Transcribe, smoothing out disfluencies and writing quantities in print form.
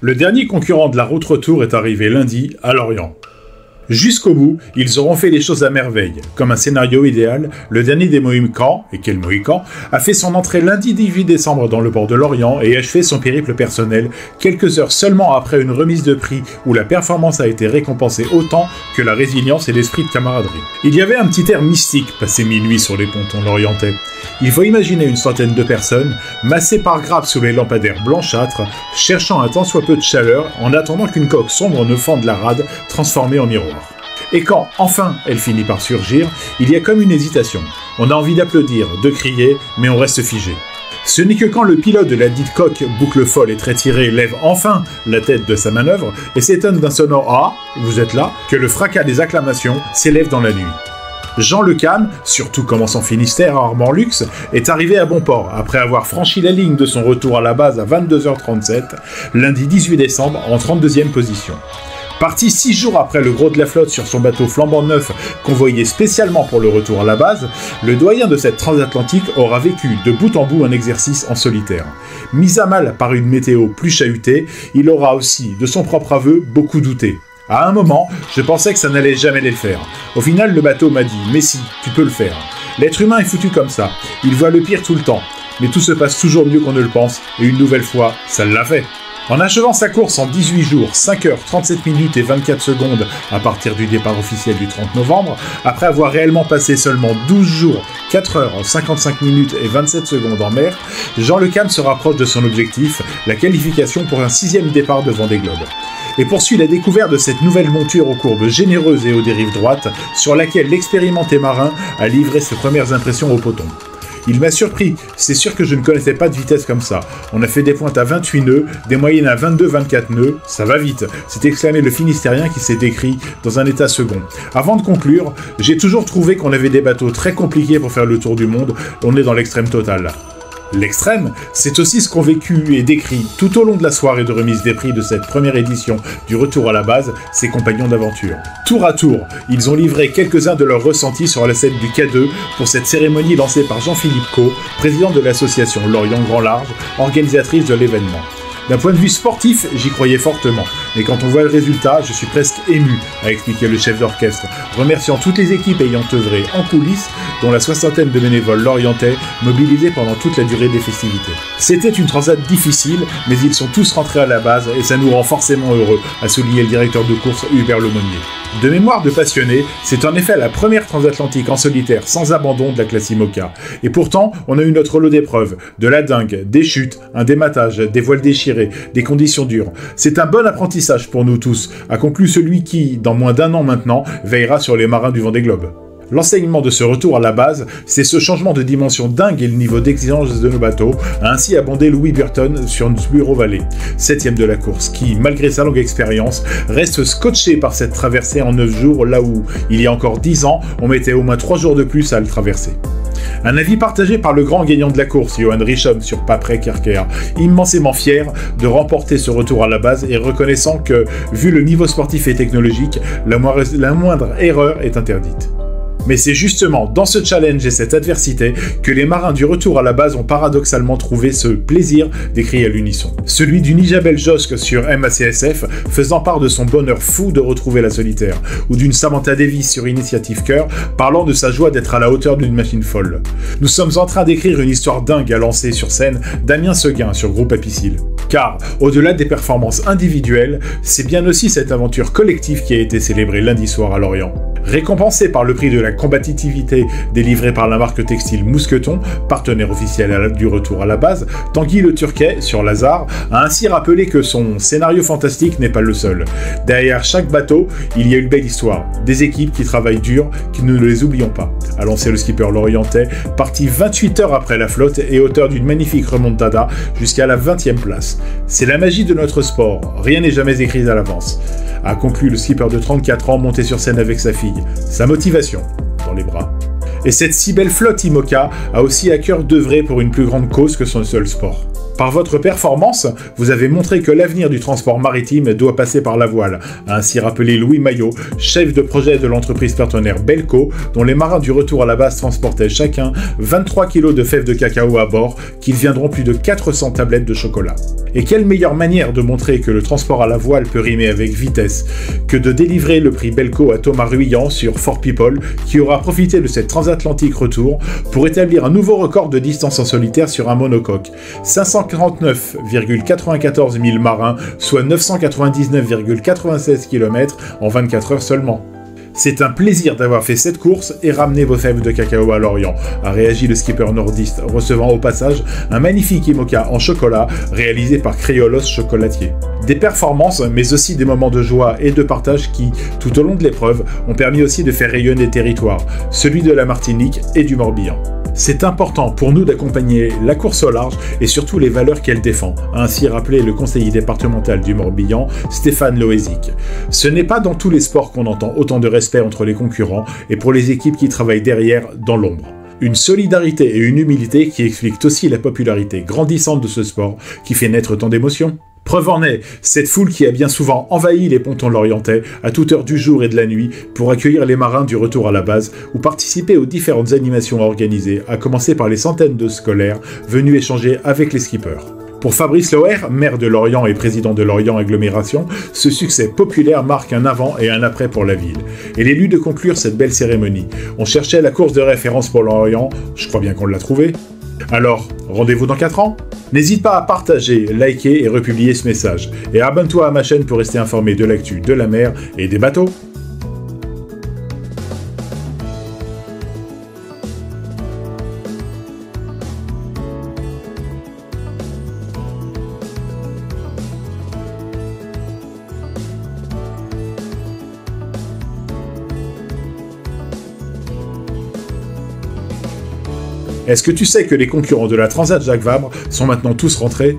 Le dernier concurrent de la route retour est arrivé lundi à Lorient. Jusqu'au bout, ils auront fait les choses à merveille. Comme un scénario idéal, le dernier des Mohicans, et quel Mohican, a fait son entrée lundi 18 décembre dans le port de Lorient et achevé son périple personnel quelques heures seulement après une remise de prix où la performance a été récompensée autant que la résilience et l'esprit de camaraderie. Il y avait un petit air mystique passé minuit sur les pontons lorientais. Il faut imaginer une centaine de personnes, massées par grappes sous les lampadaires blanchâtres, cherchant un tant soit peu de chaleur en attendant qu'une coque sombre ne fende la rade, transformée en miroir. Et quand, enfin, elle finit par surgir, il y a comme une hésitation. On a envie d'applaudir, de crier, mais on reste figé. Ce n'est que quand le pilote de la dite coque, boucle folle et très tirée, lève enfin la tête de sa manœuvre et s'étonne d'un sonore « Ah, vous êtes là ?» que le fracas des acclamations s'élève dans la nuit. Jean Le Cam, surtout commençant Finistère à Armand-Lux, est arrivé à bon port après avoir franchi la ligne de son retour à la base à 22h37, lundi 18 décembre en 32e position. Parti 6 jours après le gros de la flotte sur son bateau flambant neuf, convoyé spécialement pour le retour à la base, le doyen de cette transatlantique aura vécu de bout en bout un exercice en solitaire. Mis à mal par une météo plus chahutée, il aura aussi, de son propre aveu, beaucoup douté. À un moment, je pensais que ça n'allait jamais le faire. Au final, le bateau m'a dit « Mais si, tu peux le faire ». L'être humain est foutu comme ça. Il voit le pire tout le temps. Mais tout se passe toujours mieux qu'on ne le pense, et une nouvelle fois, ça l'a fait. En achevant sa course en 18 jours, 5 heures, 37 minutes et 24 secondes à partir du départ officiel du 30 novembre, après avoir réellement passé seulement 12 jours, 4 heures, 55 minutes et 27 secondes en mer, Jean Le Cam se rapproche de son objectif, la qualification pour un 6e départ de Vendée Globe. Et poursuit la découverte de cette nouvelle monture aux courbes généreuses et aux dérives droites, sur laquelle l'expérimenté marin a livré ses premières impressions au poton. Il m'a surpris, c'est sûr que je ne connaissais pas de vitesse comme ça. On a fait des pointes à 28 nœuds, des moyennes à 22-24 nœuds, ça va vite, s'est exclamé le Finistérien qui s'est décrit dans un état second. Avant de conclure, j'ai toujours trouvé qu'on avait des bateaux très compliqués pour faire le tour du monde, on est dans l'extrême total. L'extrême, c'est aussi ce qu'ont vécu et décrit tout au long de la soirée de remise des prix de cette première édition du retour à la base, ses compagnons d'aventure. Tour à tour, ils ont livré quelques-uns de leurs ressentis sur la scène du K2 pour cette cérémonie lancée par Jean-Philippe Caux, président de l'association Lorient Grand Large, organisatrice de l'événement. D'un point de vue sportif, j'y croyais fortement, mais quand on voit le résultat, je suis presque ému, a expliqué le chef d'orchestre, remerciant toutes les équipes ayant œuvré en coulisses, dont la soixantaine de bénévoles lorientais mobilisés pendant toute la durée des festivités. C'était une transat difficile, mais ils sont tous rentrés à la base et ça nous rend forcément heureux, a souligné le directeur de course Hubert Lemonnier. De mémoire de passionné, c'est en effet la première transatlantique en solitaire sans abandon de la classe IMOCA. Et pourtant, on a eu notre lot d'épreuves, de la dingue, des chutes, un dématage, des voiles déchirées, des conditions dures. C'est un bon apprentissage pour nous tous, a conclu celui qui, dans moins d'1 an maintenant, veillera sur les marins du Vendée Globe. L'enseignement de ce retour à la base, c'est ce changement de dimension dingue et le niveau d'exigence de nos bateaux, a ainsi abondé Louis Burton sur Bureau Valley, 7e de la course, qui, malgré sa longue expérience, reste scotché par cette traversée en 9 jours, là où, il y a encore 10 ans, on mettait au moins 3 jours de plus à le traverser. Un avis partagé par le grand gagnant de la course, Johan Richomme, sur Paprec-Kerker, immensément fier de remporter ce retour à la base et reconnaissant que, vu le niveau sportif et technologique, la moindre erreur est interdite. Mais c'est justement dans ce challenge et cette adversité que les marins du retour à la base ont paradoxalement trouvé ce plaisir d'écrire à l'unisson. Celui d'une Isabelle Josque sur MACSF faisant part de son bonheur fou de retrouver la solitaire, ou d'une Samantha Davis sur Initiative Cœur parlant de sa joie d'être à la hauteur d'une machine folle. Nous sommes en train d'écrire une histoire dingue à lancer sur scène Damien Seguin sur Groupe Apicil. Car, au-delà des performances individuelles, c'est bien aussi cette aventure collective qui a été célébrée lundi soir à Lorient. Récompensé par le prix de la combativité délivré par la marque textile Mousqueton, partenaire officiel du retour à la base, Tanguy Le Turquet, sur Lazare, a ainsi rappelé que son scénario fantastique n'est pas le seul. Derrière chaque bateau, il y a une belle histoire, des équipes qui travaillent dur, qui ne les oublions pas, a lancé le skipper lorientais, parti 28 heures après la flotte et auteur d'une magnifique remontada jusqu'à la 20e place. C'est la magie de notre sport, rien n'est jamais écrit à l'avance, a conclu le skipper de 34 ans monté sur scène avec sa fille, sa motivation dans les bras. Et cette si belle flotte IMOCA a aussi à cœur d'œuvrer pour une plus grande cause que son seul sport. Par votre performance, vous avez montré que l'avenir du transport maritime doit passer par la voile, a ainsi rappelé Louis Maillot, chef de projet de l'entreprise partenaire Belco, dont les marins du retour à la base transportaient chacun 23 kg de fèves de cacao à bord, qui deviendront plus de 400 tablettes de chocolat. Et quelle meilleure manière de montrer que le transport à la voile peut rimer avec vitesse que de délivrer le prix Belco à Thomas Ruyant sur Fort People, qui aura profité de cette transatlantique retour pour établir un nouveau record de distance en solitaire sur un monocoque. 549,94 000 marins, soit 999,96 km en 24 heures seulement. C'est un plaisir d'avoir fait cette course et ramener vos fèves de cacao à Lorient, a réagi le skipper nordiste, recevant au passage un magnifique IMOCA en chocolat réalisé par Créolos Chocolatier. Des performances, mais aussi des moments de joie et de partage qui, tout au long de l'épreuve, ont permis aussi de faire rayonner des territoires, celui de la Martinique et du Morbihan. C'est important pour nous d'accompagner la course au large et surtout les valeurs qu'elle défend, a ainsi rappelé le conseiller départemental du Morbihan, Stéphane Loézic. Ce n'est pas dans tous les sports qu'on entend autant de respect entre les concurrents et pour les équipes qui travaillent derrière, dans l'ombre. Une solidarité et une humilité qui expliquent aussi la popularité grandissante de ce sport qui fait naître tant d'émotions. Preuve en est, cette foule qui a bien souvent envahi les pontons lorientais à toute heure du jour et de la nuit pour accueillir les marins du retour à la base ou participer aux différentes animations organisées, à commencer par les centaines de scolaires venus échanger avec les skippers. Pour Fabrice Loher, maire de Lorient et président de Lorient Agglomération, ce succès populaire marque un avant et un après pour la ville. Et l'élu de conclure cette belle cérémonie. On cherchait la course de référence pour Lorient, je crois bien qu'on l'a trouvée. Alors, rendez-vous dans 4 ans ? N'hésite pas à partager, liker et republier ce message. Et abonne-toi à ma chaîne pour rester informé de l'actu de la mer et des bateaux. Est-ce que tu sais que les concurrents de la Transat Jacques Vabre sont maintenant tous rentrés ?